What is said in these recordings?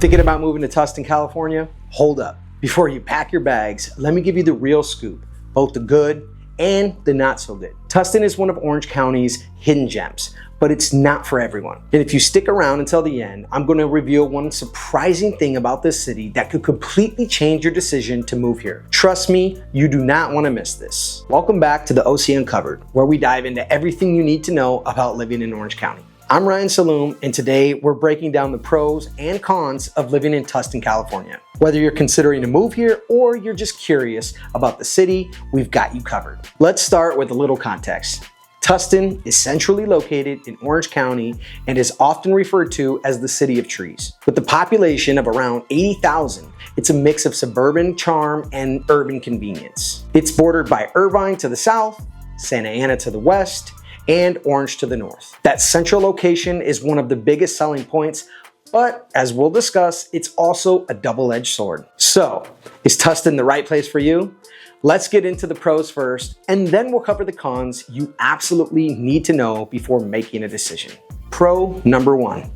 Thinking about moving to Tustin, California? Hold up. Before you pack your bags, let me give you the real scoop, both the good and the not so good. Tustin is one of Orange County's hidden gems, but it's not for everyone. And if you stick around until the end, I'm going to reveal one surprising thing about this city that could completely change your decision to move here. Trust me, you do not want to miss this. Welcome back to the OC Uncovered, where we dive into everything you need to know about living in Orange County. I'm Ryan Saloom, and today we're breaking down the pros and cons of living in Tustin, California. Whether you're considering a move here or you're just curious about the city, we've got you covered. Let's start with a little context. Tustin is centrally located in Orange County and is often referred to as the City of Trees. With a population of around 80,000, it's a mix of suburban charm and urban convenience. It's bordered by Irvine to the south, Santa Ana to the west, and Orange to the north. That central location is one of the biggest selling points, but as we'll discuss, it's also a double-edged sword. So, is Tustin the right place for you? Let's get into the pros first, and then we'll cover the cons you absolutely need to know before making a decision. Pro number one.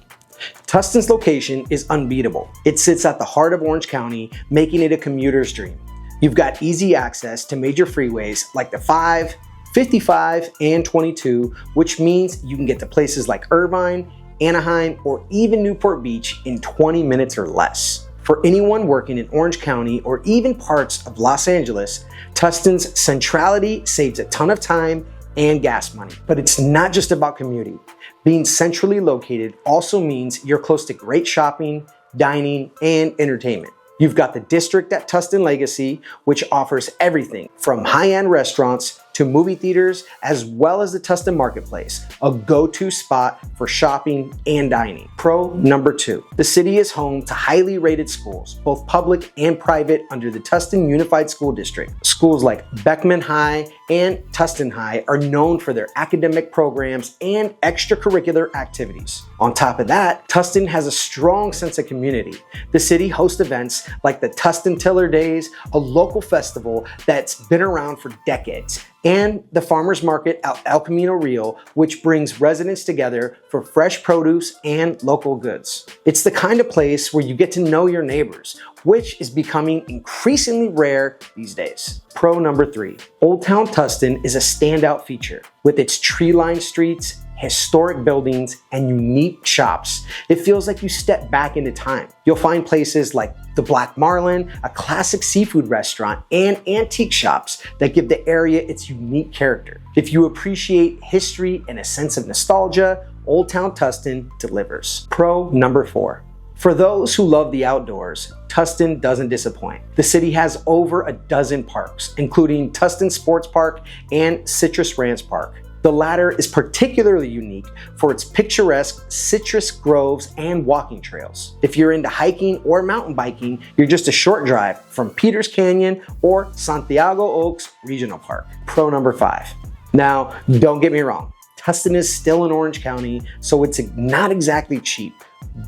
Tustin's location is unbeatable. It sits at the heart of Orange County, making it a commuter's dream. You've got easy access to major freeways like the 5, 55, and 22, which means you can get to places like Irvine, Anaheim, or even Newport Beach in 20 minutes or less. For anyone working in Orange County or even parts of Los Angeles, Tustin's centrality saves a ton of time and gas money. But it's not just about commuting. Being centrally located also means you're close to great shopping, dining, and entertainment. You've got the district at Tustin Legacy, which offers everything from high-end restaurants to movie theaters, as well as the Tustin Marketplace, a go-to spot for shopping and dining. Pro number two, the city is home to highly rated schools, both public and private, under the Tustin Unified School District. Schools like Beckman High and Tustin High are known for their academic programs and extracurricular activities. On top of that, Tustin has a strong sense of community. The city hosts events like the Tustin Tiller Days, a local festival that's been around for decades, and the farmers market at El Camino Real, which brings residents together for fresh produce and local goods. It's the kind of place where you get to know your neighbors, which is becoming increasingly rare these days. Pro number three, Old Town Tustin is a standout feature. With its tree-lined streets, historic buildings, and unique shops, it feels like you step back into time. You'll find places like the Black Marlin, a classic seafood restaurant, and antique shops that give the area its unique character. If you appreciate history and a sense of nostalgia, Old Town Tustin delivers. Pro number four. For those who love the outdoors, Tustin doesn't disappoint. The city has over a dozen parks, including Tustin Sports Park and Citrus Ranch Park. The latter is particularly unique for its picturesque citrus groves and walking trails. If you're into hiking or mountain biking, you're just a short drive from Peters Canyon or Santiago Oaks Regional Park. Pro number five. Now, don't get me wrong, Tustin is still in Orange County, so it's not exactly cheap.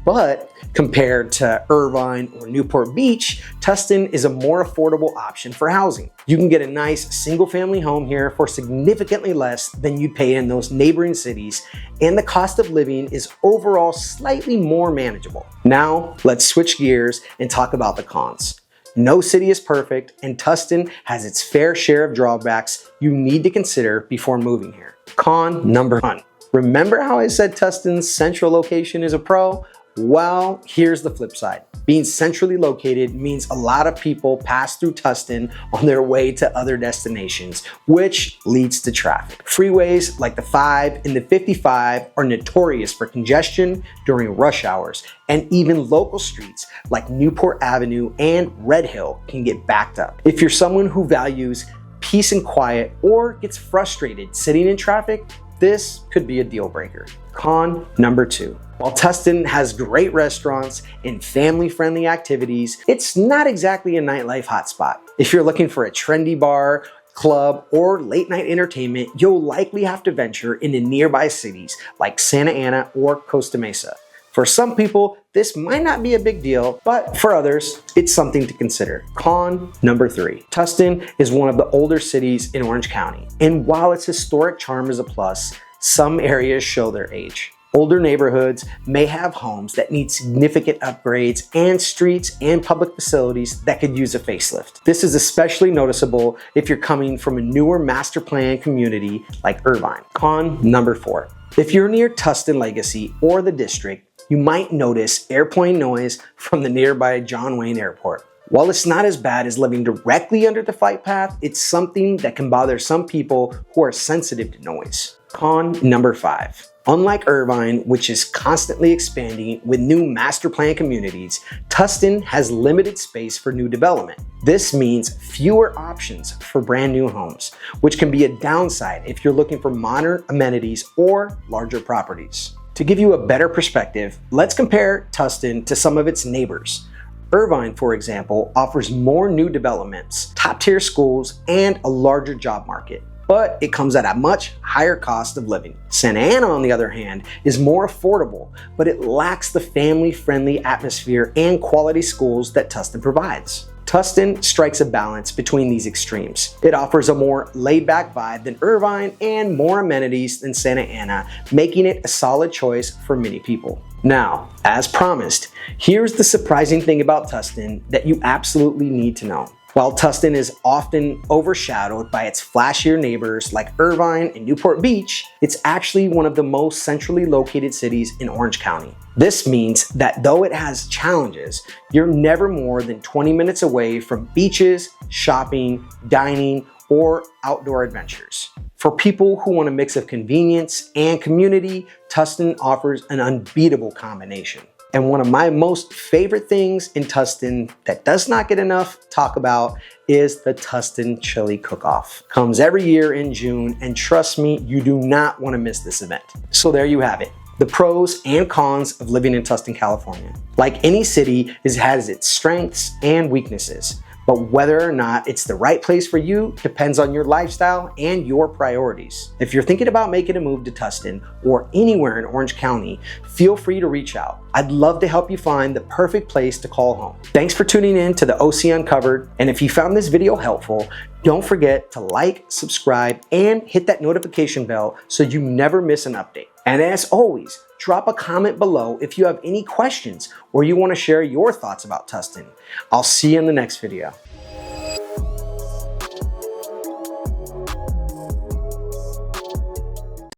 But compared to Irvine or Newport Beach, Tustin is a more affordable option for housing. You can get a nice single-family home here for significantly less than you'd pay in those neighboring cities, and the cost of living is overall slightly more manageable. Now, let's switch gears and talk about the cons. No city is perfect, and Tustin has its fair share of drawbacks you need to consider before moving here. Con number one. Remember how I said Tustin's central location is a pro? Well, here's the flip side. Being centrally located means a lot of people pass through Tustin on their way to other destinations, which leads to traffic. Freeways like the 5 and the 55 are notorious for congestion during rush hours, and even local streets like Newport Avenue and Red Hill can get backed up. If you're someone who values peace and quiet or gets frustrated sitting in traffic, this could be a deal breaker. Con number two. While Tustin has great restaurants and family-friendly activities, it's not exactly a nightlife hotspot. If you're looking for a trendy bar, club, or late-night entertainment, you'll likely have to venture into nearby cities like Santa Ana or Costa Mesa. For some people, this might not be a big deal, but for others, it's something to consider. Con number three. Tustin is one of the older cities in Orange County, and while its historic charm is a plus, some areas show their age. Older neighborhoods may have homes that need significant upgrades and streets and public facilities that could use a facelift. This is especially noticeable if you're coming from a newer master plan community like Irvine. Con number 4. If you're near Tustin Legacy or the district, you might notice airplane noise from the nearby John Wayne Airport. While it's not as bad as living directly under the flight path, it's something that can bother some people who are sensitive to noise. Con number 5. Unlike Irvine, which is constantly expanding with new master plan communities, Tustin has limited space for new development. This means fewer options for brand new homes, which can be a downside if you're looking for modern amenities or larger properties. To give you a better perspective, let's compare Tustin to some of its neighbors. Irvine, for example, offers more new developments, top-tier schools, and a larger job market. But it comes at a much higher cost of living. Santa Ana, on the other hand, is more affordable, but it lacks the family-friendly atmosphere and quality schools that Tustin provides. Tustin strikes a balance between these extremes. It offers a more laid-back vibe than Irvine and more amenities than Santa Ana, making it a solid choice for many people. Now, as promised, here's the surprising thing about Tustin that you absolutely need to know. While Tustin is often overshadowed by its flashier neighbors like Irvine and Newport Beach, it's actually one of the most centrally located cities in Orange County. This means that though it has challenges, you're never more than 20 minutes away from beaches, shopping, dining, or outdoor adventures. For people who want a mix of convenience and community, Tustin offers an unbeatable combination. And one of my most favorite things in Tustin that does not get enough talk about is the Tustin Chili Cook-Off. Comes every year in June, and trust me, you do not want to miss this event. So there you have it. The pros and cons of living in Tustin, California. Like any city, it has its strengths and weaknesses. But whether or not it's the right place for you depends on your lifestyle and your priorities. If you're thinking about making a move to Tustin or anywhere in Orange County, feel free to reach out. I'd love to help you find the perfect place to call home. Thanks for tuning in to the OC Uncovered. And if you found this video helpful, don't forget to like, subscribe, and hit that notification bell so you never miss an update. And as always, drop a comment below if you have any questions or you want to share your thoughts about Tustin. I'll see you in the next video.